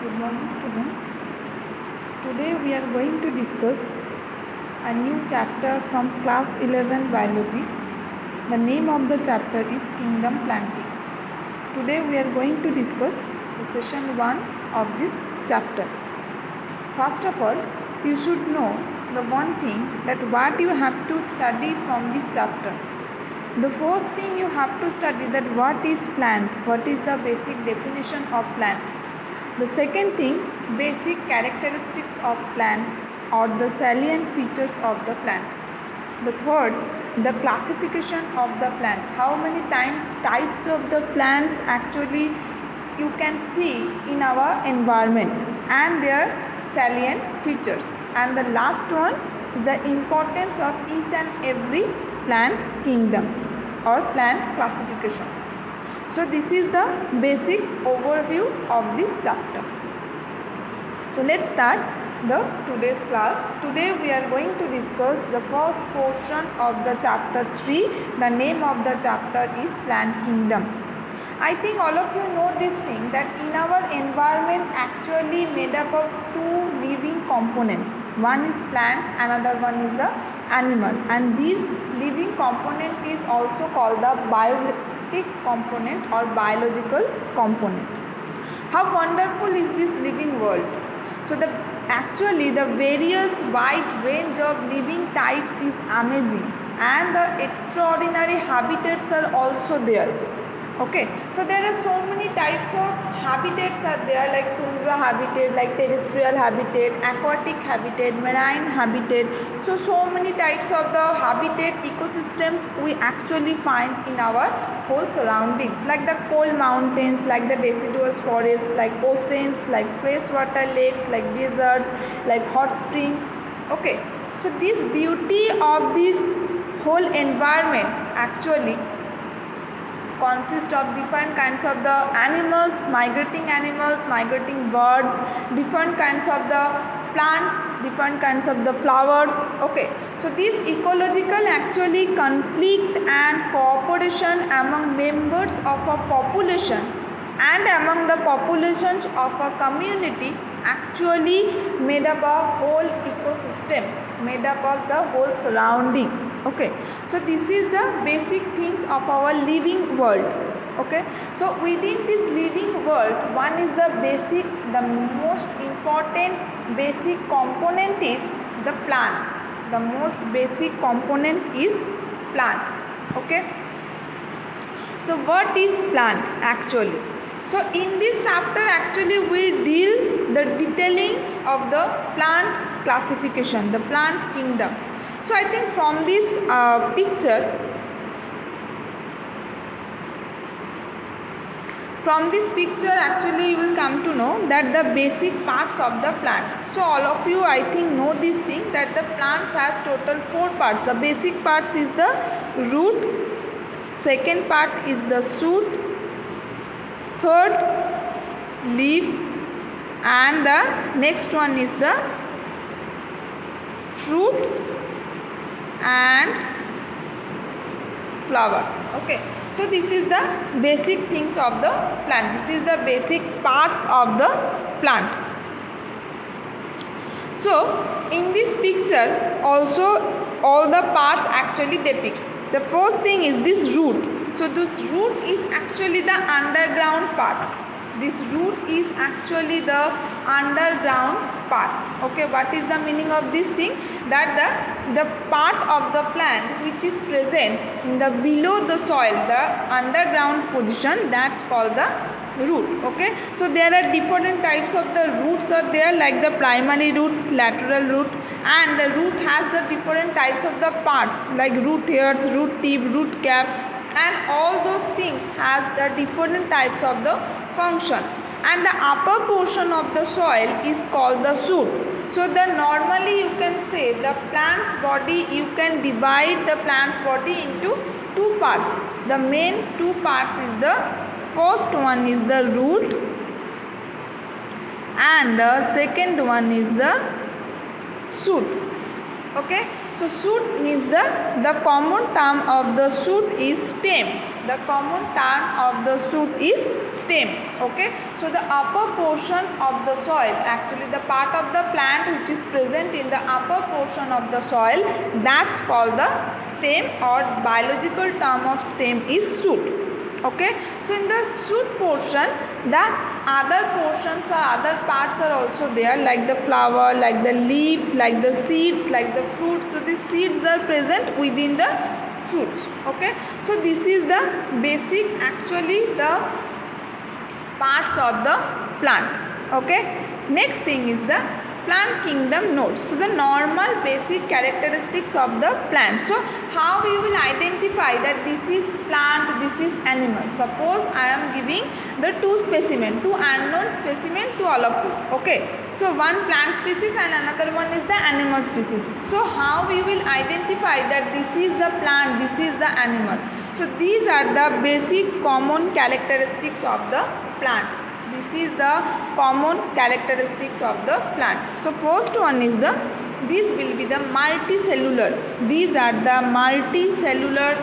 Good morning, students. Today we are going to discuss a new chapter from class 11 biology. The name of the chapter is Kingdom Planting. Today we are going to discuss the session 1 of this chapter. First of all, you should know the one thing that what you have to study from this chapter. The first thing you have to study that what is plant, what is the basic definition of plant. The second thing, basic characteristics of plants or the salient features of the plant. The third, the classification of the plants. How many types of the plants actually you can see in our environment and their salient features. And the last one is the importance of each and every plant kingdom or plant classification. So this is the basic overview of this chapter. So let's start the today's class. Today we are going to discuss the first portion of the chapter 3. The name of the chapter is Plant Kingdom. I think all of you know this thing that in our environment actually made up of two living components. One is plant, another one is the animal, and this living component is also called the biotic component or biological component. How wonderful is this living world? So actually the various wide range of living types is amazing, and the extraordinary habitats are also there. Okay, so there are so many types of habitats are there, like tundra habitat, like terrestrial habitat, aquatic habitat, marine habitat. So many types of the habitat ecosystems we actually find in our whole surroundings, like the cold mountains, like the deciduous forests, like oceans, like freshwater lakes, like deserts, like hot spring. Okay, so this beauty of this whole environment actually consist of different kinds of the animals, migrating birds, different kinds of the plants, different kinds of the flowers. Okay, so this ecological actually conflict and cooperation among members of a population and among the populations of a community actually made up a whole ecosystem, made up of the whole surrounding. Okay, so this is the basic things of our living world. Okay, so within this living world, one is the basic, the most important basic component is the plant. The most basic component is plant. Okay, so what is plant actually? So in this chapter actually we deal the detailing of the plant classification, the plant kingdom. So I think from this picture actually you will come to know that the basic parts of the plant. So all of you I think know this thing that the plants has total 4 parts. The basic parts is the root, second part is the shoot, third leaf, and the next one is the fruit and flower. Okay, so this is the basic things of the plant. This is the basic parts of the plant. So in this picture also all the parts actually depicts. The first thing is this root. So this root is actually the underground part. This root is actually the underground part. Okay, what is the meaning of this thing? That the part of the plant which is present in the below the soil, the underground position, that's called the root. Okay, so there are different types of the roots are there, like the primary root, lateral root, and the root has the different types of the parts like root hairs, root tip, root cap, and all those things has the different types of the function. And the upper portion of the soil is called the shoot. So the normally you can say the plant's body, you can divide the plant's body into 2 parts. The main 2 parts is the first one is the root and the second one is the shoot. Okay, So shoot means the common term of the shoot is stem. The common term of the shoot is stem. Okay. So the upper portion of the soil, actually the part of the plant which is present in the upper portion of the soil, that's called the stem, or biological term of stem is shoot. Okay. So in the shoot portion, the other portions or other parts are also there, like the flower, like the leaf, like the seeds, like the fruit. So these seeds are present within the fruits. Okay. So this is the basic, actually the parts of the plant. Okay. Next thing is the plant kingdom nodes. So the normal basic characteristics of the plant. So how we will identify that this is plant, this is animal. Suppose I am giving the two unknown specimen to all of you. Okay. So one plant species and another one is the animal species. So how we will identify that this is the plant, this is the animal. So these are the basic common characteristics of the plant. This is the common characteristics of the plant. So first one is this will be the multicellular. These are the multicellular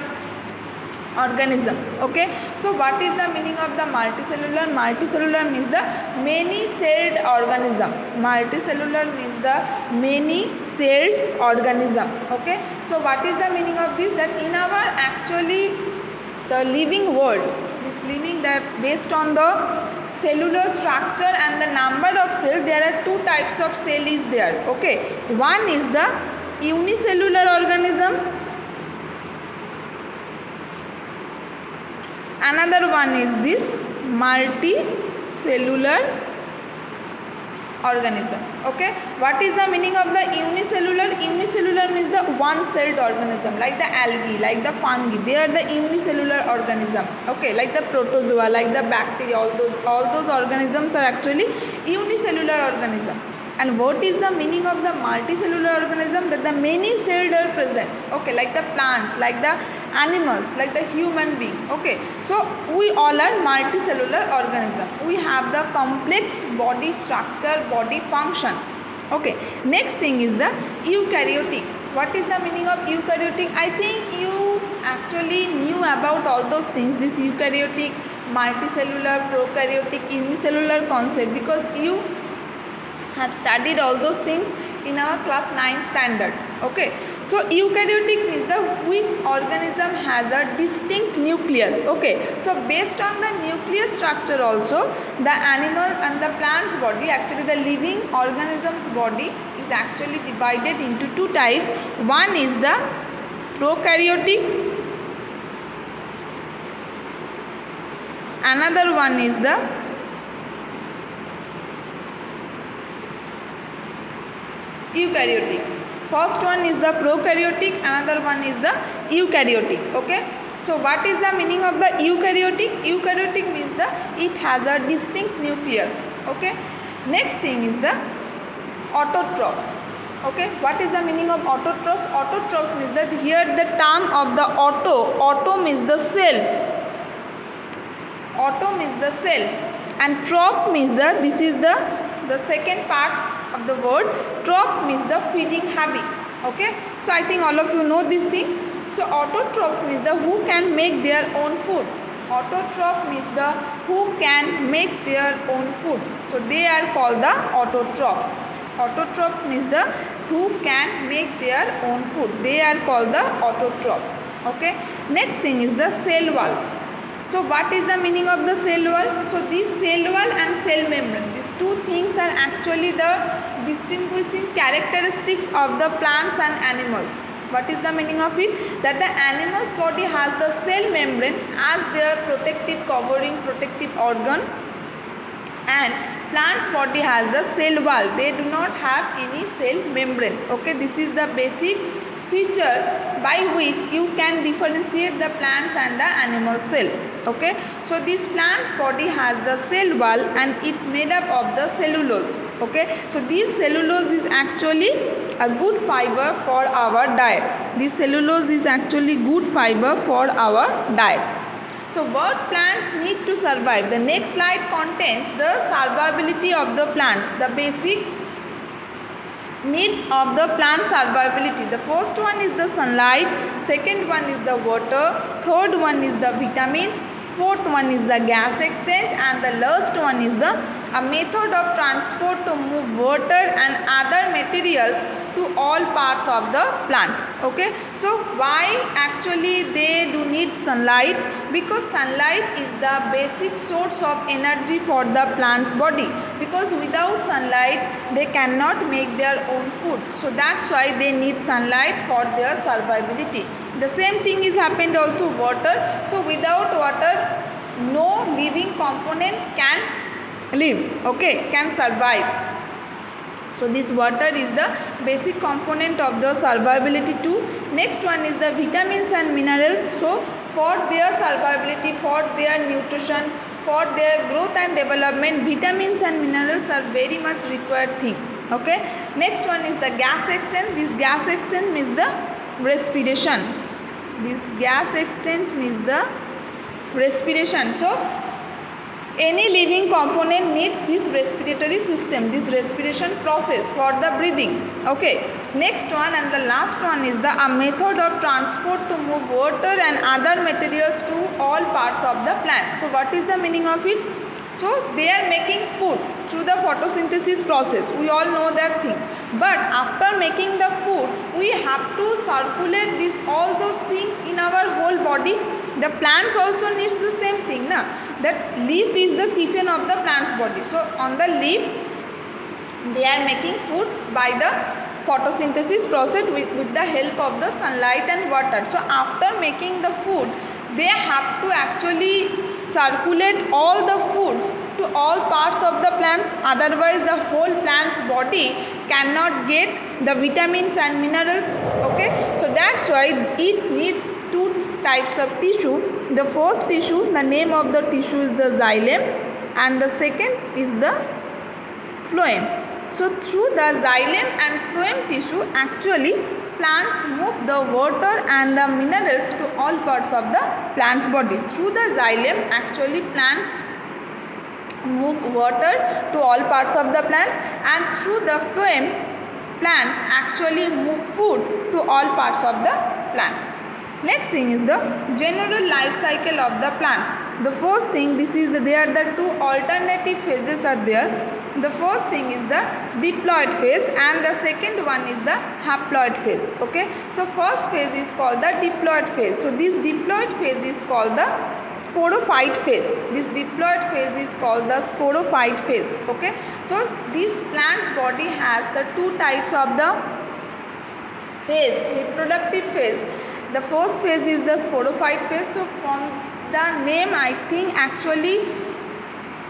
organism. Okay. So what is the meaning of the multicellular? Multicellular means the many celled organism. Multicellular means the many celled organism. Okay. So what is the meaning of this? That in our actually the living world, this living, that based on the cellular structure and the number of cells, there are two types of cell is there. Okay. One is the unicellular organism, another one is this multicellular organism. Okay. What is the meaning of the unicellular? Unicellular means the one celled organism, like the algae, like the fungi, they are the unicellular organism. Okay. Like the protozoa, like the bacteria, all those organisms are actually unicellular organism. And what is the meaning of the multicellular organism? That the many cells are present. Okay. Like the plants, like the animals, like the human being. Okay. So we all are multicellular organism. We have the complex body structure, body function. Okay. Next thing is the eukaryotic. What is the meaning of eukaryotic? I think you actually knew about all those things, this eukaryotic, multicellular, prokaryotic, unicellular concept, because you have studied all those things in our class 9 standard. Okay. So eukaryotic means the which organism has a distinct nucleus. Okay. So based on the nucleus structure also, the animal and the plant's body, actually the living organism's body is actually divided into two types. One is the prokaryotic, another one is the eukaryotic. First one is the prokaryotic, another one is the eukaryotic. Okay. So what is the meaning of the eukaryotic? Eukaryotic means it has a distinct nucleus. Okay. Next thing is the autotrophs. Okay. What is the meaning of autotrophs? Autotrophs means that here the term of the auto means the cell. Auto means the cell, and troph means this is the second part of the word. Troph means the feeding habit. Okay. So I think all of you know this thing. So autotrophs means the who can make their own food. Autotroph means the who can make their own food. So they are called the autotroph. Autotrophs means the who can make their own food. They are called the autotroph. Okay. Next thing is the cell wall. So what is the meaning of the cell wall? So this cell wall and cell membrane, these two things are actually the distinguishing characteristics of the plants and animals. What is the meaning of it? That the animal's body has the cell membrane as their protective covering, protective organ, and plant's body has the cell wall. They do not have any cell membrane. Okay, this is the basic feature by which you can differentiate the plants and the animal cell. Okay. So this plant's body has the cell wall and it's made up of the cellulose. Okay. So this cellulose is actually a good fiber for our diet. This cellulose is actually good fiber for our diet. So what plants need to survive? The next slide contains the survivability of the plants, the basic needs of the plant survivability. The first one is the sunlight, second one is the water, third one is the vitamins, fourth one is the gas exchange, and the last one is the a method of transport to move water and other materials to all parts of the plant. Okay, so why actually they do need sunlight? Because sunlight is the basic source of energy for the plant's body, because without sunlight they cannot make their own food. So that's why they need sunlight for their survivability. The same thing is happened also water. So without water no living component can live, okay, can survive. So this water is the basic component of the survivability too. Next one is the vitamins and minerals. So for their survivability, for their nutrition, for their growth and development, vitamins and minerals are very much required thing. Okay. Next one is the gas exchange. This gas exchange means the respiration. This gas exchange means the respiration. So any living component needs this respiratory system, this respiration process for the breathing. Okay. Next one and the last one is the a method of transport to move water and other materials to all parts of the plant. So what is the meaning of it? So they are making food through the photosynthesis process. We all know that thing. But after making the food, we have to circulate this all those things in our whole body. The plants also needs the same thing, na? That leaf is the kitchen of the plant's body. So on the leaf, they are making food by the photosynthesis process with the help of the sunlight and water. So after making the food, they have to actually circulate all the foods to all parts of the plants, otherwise the whole plant's body cannot get the vitamins and minerals. Okay, so that's why it needs two types of tissue. The first tissue, the name of the tissue is the xylem, and the second is the phloem. So through the xylem and phloem tissue, actually plants move the water and the minerals to all parts of the plant's body. Through the xylem, actually plants move water to all parts of the plants, and through the phloem, plants actually move food to all parts of the plant. Next thing is the general life cycle of the plants. The first thing, there are the two alternative phases are there. The first thing is the diploid phase and the second one is the haploid phase. Okay, so first phase is called the diploid phase. So this diploid phase is called the sporophyte phase. This diploid phase is called the sporophyte phase. Okay, so this plant's body has the two types of the phase, reproductive phase. The first phase is the sporophyte phase. So from the name, I think actually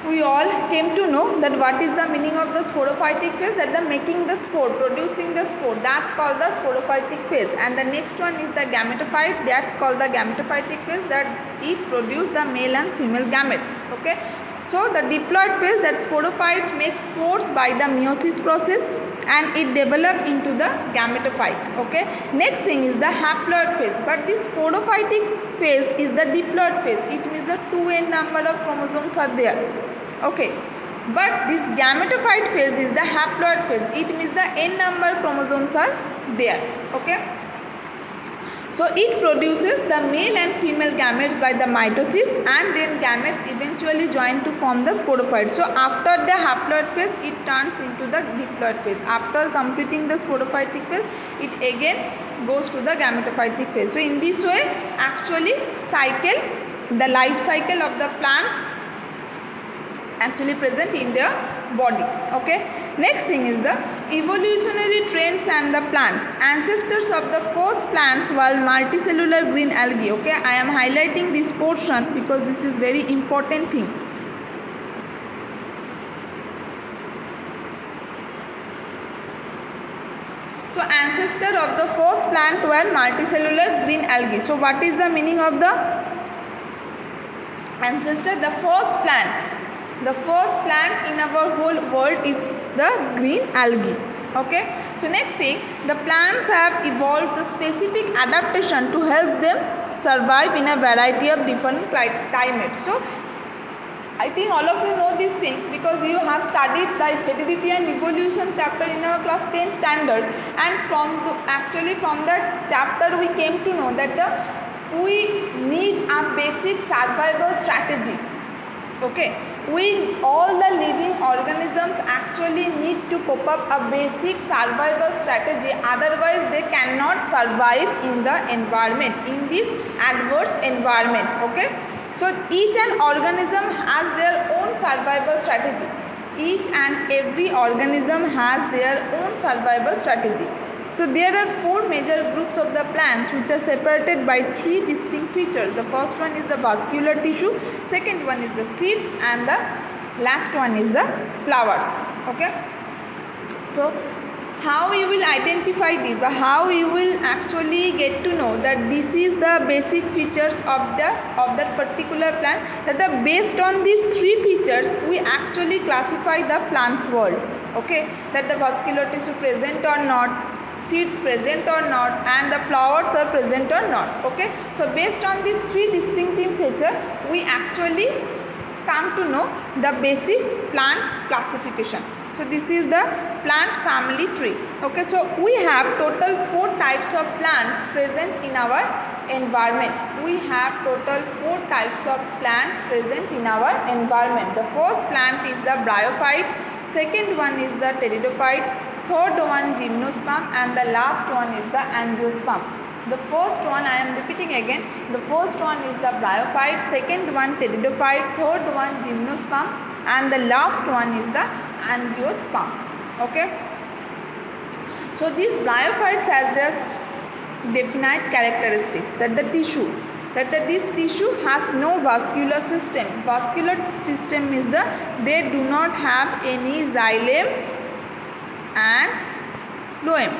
we all came to know that what is the meaning of the sporophytic phase, that the making the spore, producing the spore, that's called the sporophytic phase. And the next one is the gametophyte, that's called the gametophytic phase, that it produces the male and female gametes. Okay, so the diploid phase, that sporophytes make spores by the meiosis process and it develop into the gametophyte. Okay, next thing is the haploid phase, but this sporophytic phase is the diploid phase. It means the 2n number of chromosomes are there. Okay, but this gametophyte phase is the haploid phase. It means the n number chromosomes are there. Okay, so it produces the male and female gametes by the mitosis, and then gametes eventually join to form the sporophyte. So after the haploid phase, it turns into the diploid phase. After completing the sporophytic phase, it again goes to the gametophytic phase. So in this way, actually the life cycle of the plants actually present in their body. Okay, next thing is the evolutionary trends and the plants. Ancestors of the first plants were multicellular green algae. Okay, I am highlighting this portion because this is very important thing. So ancestor of the first plant were multicellular green algae. So what is the meaning of the ancestor? The first plant in our whole world is the green algae. Okay, so next thing, the plants have evolved the specific adaptation to help them survive in a variety of different climates. So I think all of you know this thing, because you have studied the heredity and evolution chapter in our class 10 standard, and from that chapter we came to know that we need a basic survival strategy. Okay, all the living organisms actually need to cope up a basic survival strategy, otherwise they cannot survive in the environment, in this adverse environment. Okay, so each and organism has their own survival strategy. Each and every organism has their own survival strategy. So there are four major groups of the plants which are separated by three distinct features. The first one is the vascular tissue, second one is the seeds, and the last one is the flowers. Okay, so how you will identify these, or how you will actually get to know that this is the basic features of that particular plant, that based on these three features we actually classify the plant's world. Okay, that the vascular tissue present or not, seeds present or not, and the flowers are present or not. Okay, so based on these three distinctive features we actually come to know the basic plant classification. So this is the plant family tree. Okay, so we have total 4 types of plants present in our environment. We have total 4 types of plants present in our environment. The first plant is the bryophyte, second one is the pteridophyte, third one gymnosperm, and the last one is the angiosperm. The first one, I am repeating again, the first one is the bryophyte, second one pteridophyte, third one gymnosperm, and the last one is the angiosperm. Okay, so these bryophytes have their definite characteristics, that the tissue, this tissue has no vascular system. Vascular system is they do not have any xylem and phloem.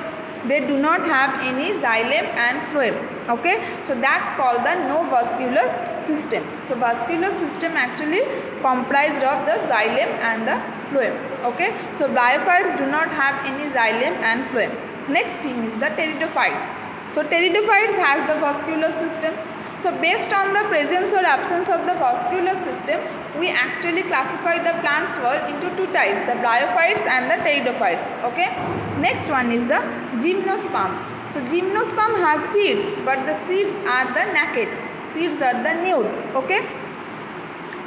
They do not have any xylem and phloem. Okay, so that's called the no vascular system. So vascular system actually comprised of the xylem and the phloem. Okay, so bryophytes do not have any xylem and phloem. Next thing is the pteridophytes. So pteridophytes has the vascular system. So based on the presence or absence of the vascular system, we actually classify the plant's world into 2 types, the bryophytes and the pteridophytes. Okay, next one is the gymnosperm. So gymnosperm has seeds, but the seeds are the naked, seeds are the nude. Okay,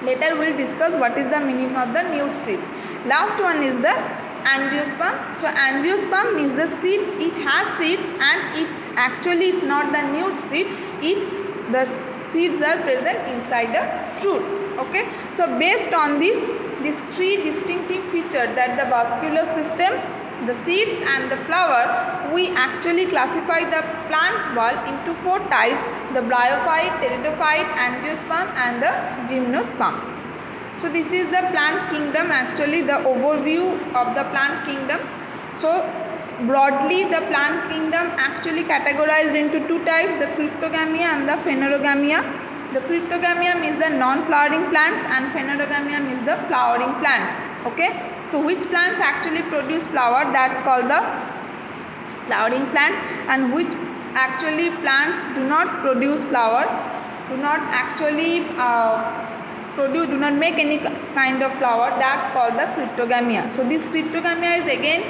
later we will discuss what is the meaning of the nude seed. Last one is the angiosperm. So angiosperm means the seed, it has seeds, and it actually is not the nude seed, the seeds are present inside the fruit. Okay, so based on these 3 distinctive features, that the vascular system, the seeds and the flower, we actually classify the plant's world into 4 types, the bryophyte, pteridophyte, angiosperm and the gymnosperm. So this is the plant kingdom, actually the overview of the plant kingdom. So broadly the plant kingdom actually categorized into 2 types, the cryptogamia and the phanerogamia. The cryptogamia means the non-flowering plants and phanerogamia means the flowering plants. Okay, so which plants actually produce flower, that's called the flowering plants, and which actually plants do not produce flower, do not actually do not make any kind of flower, that's called the cryptogamia. So this cryptogamia is again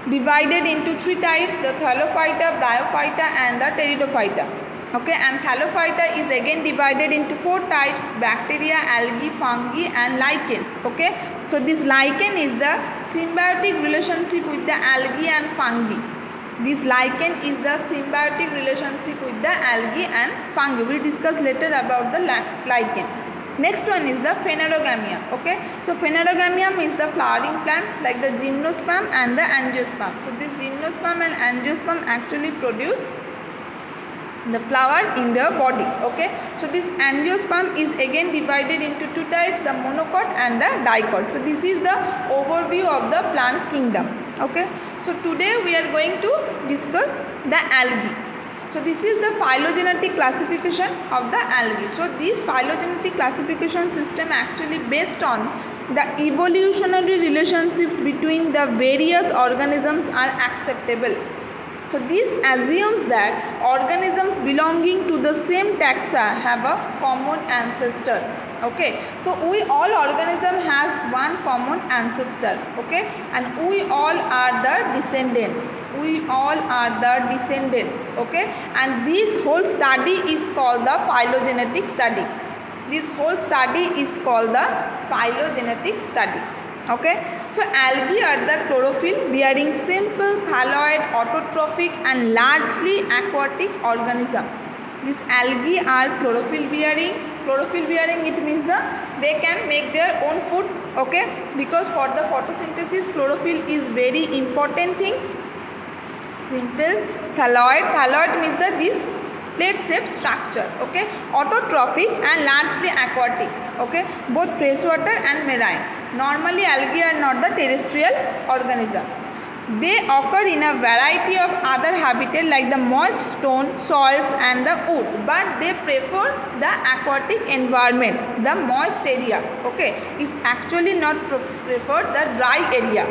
divided into 3 types, the thallophyta, bryophyta and the pteridophyta. Okay, and thallophyta is again divided into 4 types, bacteria, algae, fungi and lichens. Okay, so this lichen is the symbiotic relationship with the algae and fungi. This lichen is the symbiotic relationship with the algae and fungi. We will discuss later about the lichen. Next one is the phanerogamia. Okay, so phanerogamia means the flowering plants like the gymnosperm and the angiosperm. So this gymnosperm and angiosperm actually produce the flower in their body. Okay, so this angiosperm is again divided into 2 types, the monocot and the dicot. So this is the overview of the plant kingdom. Okay, so today we are going to discuss the algae. So this is the phylogenetic classification of the algae. So this phylogenetic classification system actually based on the evolutionary relationships between the various organisms are acceptable. So this assumes that organisms belonging to the same taxa have a common ancestor. Okay, so we all organism has one common ancestor. Okay, and we all are the descendants. We all are the descendants. Okay, and this whole study is called the phylogenetic study. This whole study is called the phylogenetic study. Okay, so algae are the chlorophyll bearing simple thalloid autotrophic and largely aquatic organism. These algae are chlorophyll bearing. Chlorophyll bearing, it means they can make their own food. Okay, because for the photosynthesis chlorophyll is very important thing. Simple thalloid. Thalloid means this plate shaped structure. Okay, autotrophic and largely aquatic. Okay, both freshwater and marine. Normally algae are not the terrestrial organism. They occur in a variety of other habitats like the moist stone, soils and the wood, but they prefer the aquatic environment, the moist area. Okay, it's actually not prefer the dry area.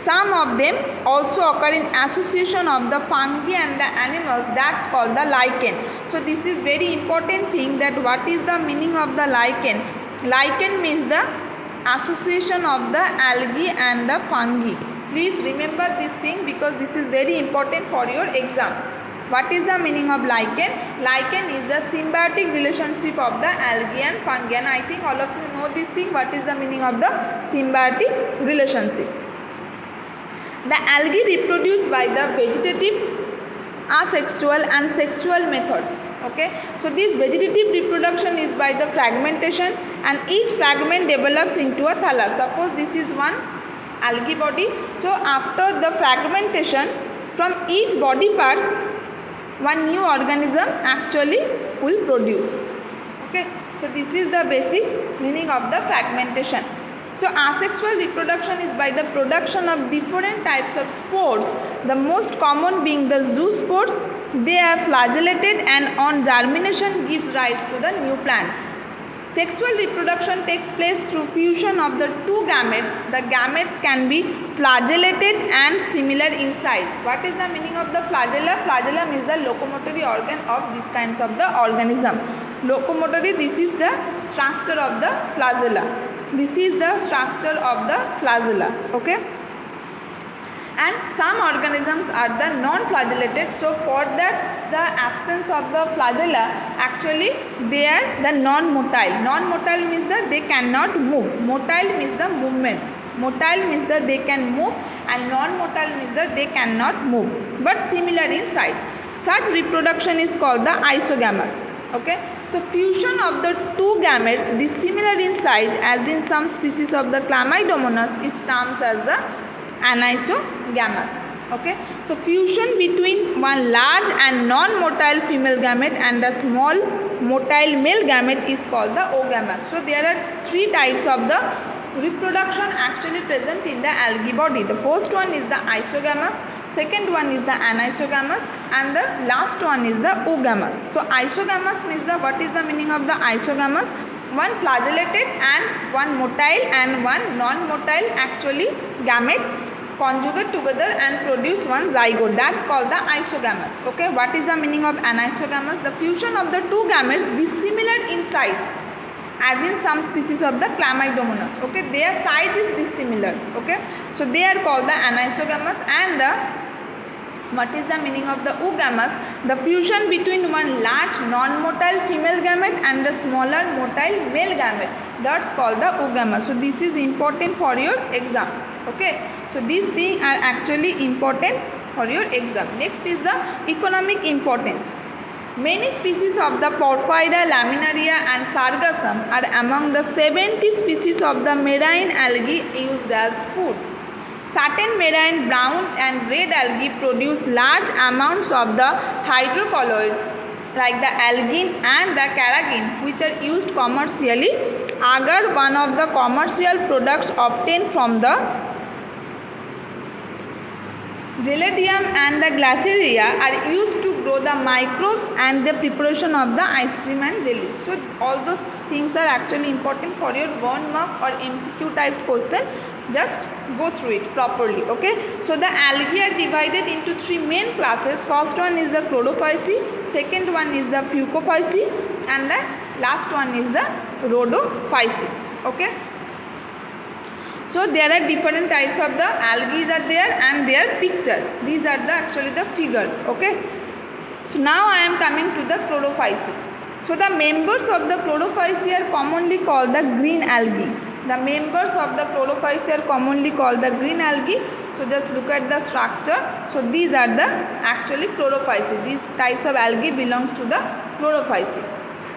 Some of them also occur in association of the fungi and the animals, that's called the lichen. So this is very important thing, that what is the meaning of the lichen. Lichen means the association of the algae and the fungi. Please remember this thing because this is very important for your exam. What is the meaning of lichen? Lichen is the symbiotic relationship of the algae and fungi, and I think all of you know this thing. What is the meaning of the symbiotic relationship? The algae reproduce by the vegetative, asexual and sexual methods. Okay, so this vegetative reproduction is by the fragmentation, and each fragment develops into a thallus. Suppose this is one algae body, so after the fragmentation, from each body part one new organism actually will produce. Okay, so this is the basic meaning of the fragmentation. So asexual reproduction is by the production of different types of spores, the most common being the zoospores. They are flagellated and on germination gives rise to the new plants. Sexual reproduction takes place through fusion of the two gametes. The gametes can be flagellated and similar in size. What is the meaning of the flagella? Flagella is the locomotory organ of these kinds of the organism. Locomotory, this is the structure of the flagella. This is the structure of the flagella. Okay, and some organisms are the non-flagellated, so for that the absence of the flagella, actually they are the non-motile. Non-motile means that they cannot move. Motile means the movement. Motile means that they can move, and non-motile means that they cannot move but similar in size. Such reproduction is called the isogamous. Okay, so fusion of the two gametes dissimilar in size, as in some species of the Chlamydomonas, is termed as the anisogamous. Okay, so fusion between one large and non-motile female gamete and a small motile male gamete is called the oogamous. So there are three types of the reproduction actually present in the algae body. The first one is the isogamous, second one is the anisogamous, and the last one is the oogamous. So isogamous means the, what is the meaning of the isogamous? One flagellated and one motile and one non-motile actually gamete conjugate together and produce one zygote, that's called the isogamous. Okay, what is the meaning of anisogamous? The fusion of the two gametes dissimilar in size, as in some species of the Chlamydomonas. Okay, their size is dissimilar. Okay, so they are called the anisogamous. And the, what is the meaning of the oogamous? The fusion between one large non-motile female gamete and a smaller motile male gamete, that's called the oogamous. So this is important for your exam. Okay, so these things are actually important for your exam. Next is the economic importance. Many species of the Porphyra, Laminaria and Sargassum are among the 70 species of the marine algae used as food. Certain marine brown and red algae produce large amounts of the hydrocolloids like the algin and the carrageen, which are used commercially. Agar, one of the commercial products obtained from the Gelidium and the Glaciaria, are used to grow the microbes and the preparation of the ice cream and jellies. So all those things are actually important for your 1 mark or MCQ types question. Just go through it properly. Okay, so the algae are divided into three main classes. First one is the Chlorophyceae, second one is the Fucophyceae, and the last one is the rhodophyceae. Okay. So there are different types of the algae are there and their picture. These are the actually the figure. Okay. So now I am coming to the chlorophyceae. So the members of the chlorophyceae are commonly called the green algae. The members of the chlorophyceae are commonly called the green algae. So just look at the structure. So these are the actually chlorophyceae. These types of algae belongs to the chlorophyceae.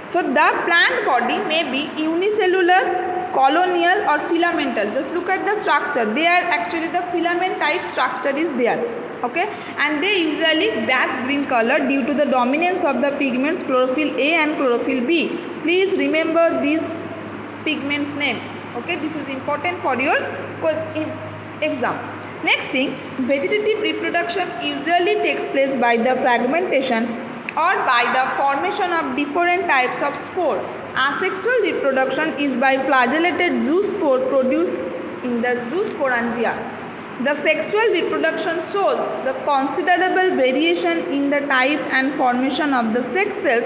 So the plant body may be unicellular, colonial or filamentous. Just look at the structure. They are actually the filament type structure is there. Okay, and they usually batch green color due to the dominance of the pigments chlorophyll A and chlorophyll B. Please remember these pigments name. Okay, this is important for your exam. Next thing, vegetative reproduction usually takes place by the fragmentation or by the formation of different types of spore. Asexual reproduction is by flagellated zoospore produced in the zoosporangia. The sexual reproduction shows the considerable variation in the type and formation of the sex cells,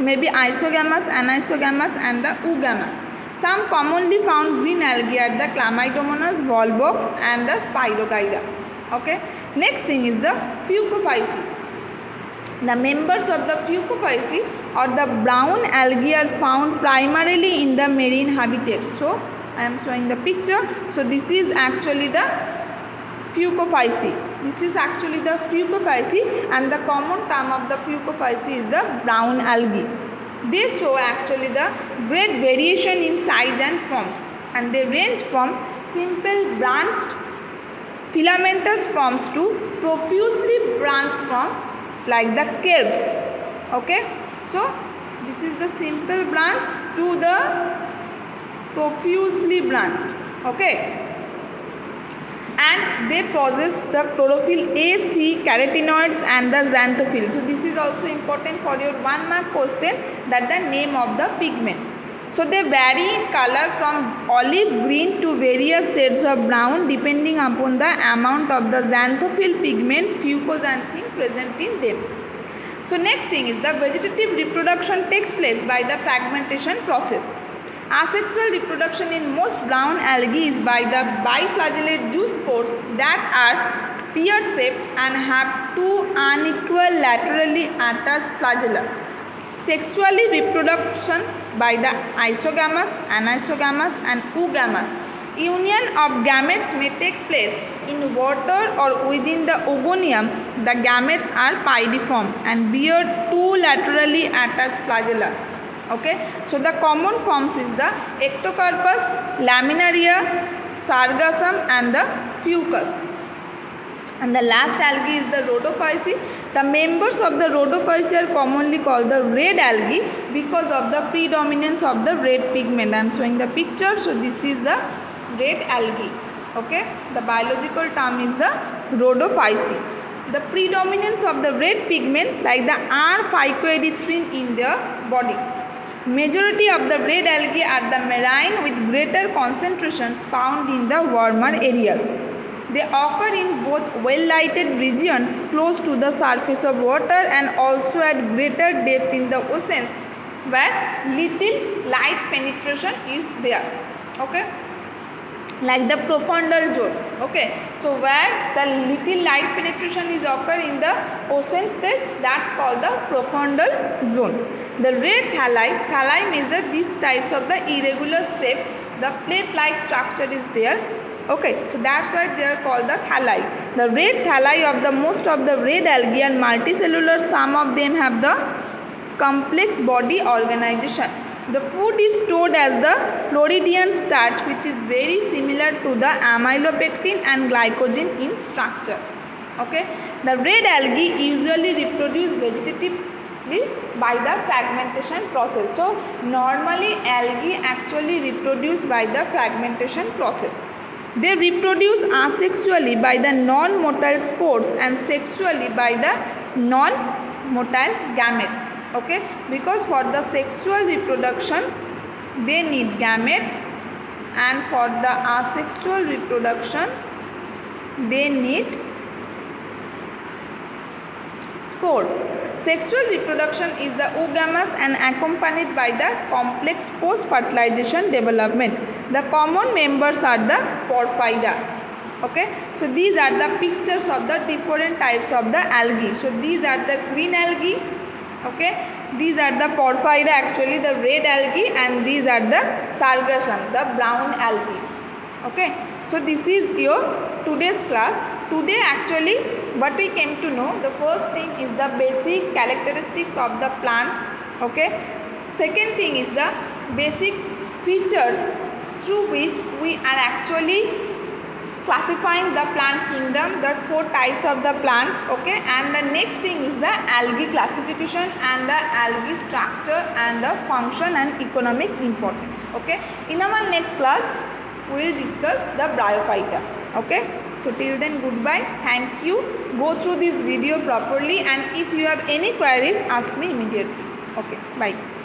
may be isogamous, anisogamous and the oogamous. Some commonly found green algae are the Chlamydomonas, Volvox and the Spirogyra. Okay. Next thing is the Fucophyceae. The members of the Fucophyceae or the brown algae are found primarily in the marine habitats. So I am showing the picture. So this is actually the Fucophyceae. This is actually the Fucophyceae and the common term of the Fucophyceae is the brown algae. They show actually the great variation in size and forms, and they range from simple branched filamentous forms to profusely branched form like the kelps. Okay, so this is the simple branch to the profusely branched. Okay, and they possess the chlorophyll A, C, carotenoids and the xanthophyll. So this is also important for your 1 mark question, that the name of the pigment. So they vary in color from olive green to various shades of brown depending upon the amount of the xanthophyll pigment fucoxanthin present in them. So next thing is the vegetative reproduction takes place by the fragmentation process. Asexual reproduction in most brown algae is by the biflagellate zoospores that are pear-shaped and have two unequal laterally attached flagella. Sexually reproduction by the isogamous, anisogamous and oogamous. Union of gametes may take place in water or within the ogonium. The gametes are pyriform and bear two laterally attached flagella. Okay, so the common forms is the Ectocarpus, Laminaria, Sargassum and the Fucus. And the last algae is the Rhodophyceae. The members of the Rhodophyceae are commonly called the red algae because of the predominance of the red pigment. I am showing the picture. So this is the red algae. Okay, the biological term is the Rhodophyceae. The predominance of the red pigment like the R-phycoerythrin in their body. Majority of the red algae are the marine with greater concentrations found in the warmer areas. They occur in both well-lighted regions close to the surface of water and also at greater depth in the oceans where little light penetration is there. Okay, like the profundal zone. Okay, so where the little light penetration is occur in the ocean state, that's called the profundal zone. The red thalli means that these types of the irregular shape, the plate-like structure is there. Okay, so that's why they are called the thalli. The red thalli of the most of the red algae are multicellular. Some of them have the complex body organization. The food is stored as the Floridian starch, which is very similar to the amylopectin and glycogen in structure. Okay, the red algae usually reproduce vegetatively by the fragmentation process. So normally algae actually reproduce by the fragmentation process. They reproduce asexually by the non-motile spores and sexually by the non-motile gametes. Okay, because for the sexual reproduction they need gamete and for the asexual reproduction they need spore. Sexual reproduction is the oogamous and accompanied by the complex post-fertilization development. The common members are the porphyra. Okay, so these are the pictures of the different types of the algae. So these are the green algae. Okay, these are the porphyra, actually the red algae, and these are the sargassum, the brown algae. Okay, so this is your today's class. Today actually what we came to know, the first thing is the basic characteristics of the plant. Okay, second thing is the basic features through which we are actually classifying the plant kingdom, the 4 types of the plants. Okay, and the next thing is the algae classification and the algae structure and the function and economic importance. Okay, in our next class we will discuss the bryophyta. Okay, so till then, goodbye, thank you. Go through this video properly, and if you have any queries, ask me immediately. Okay, bye.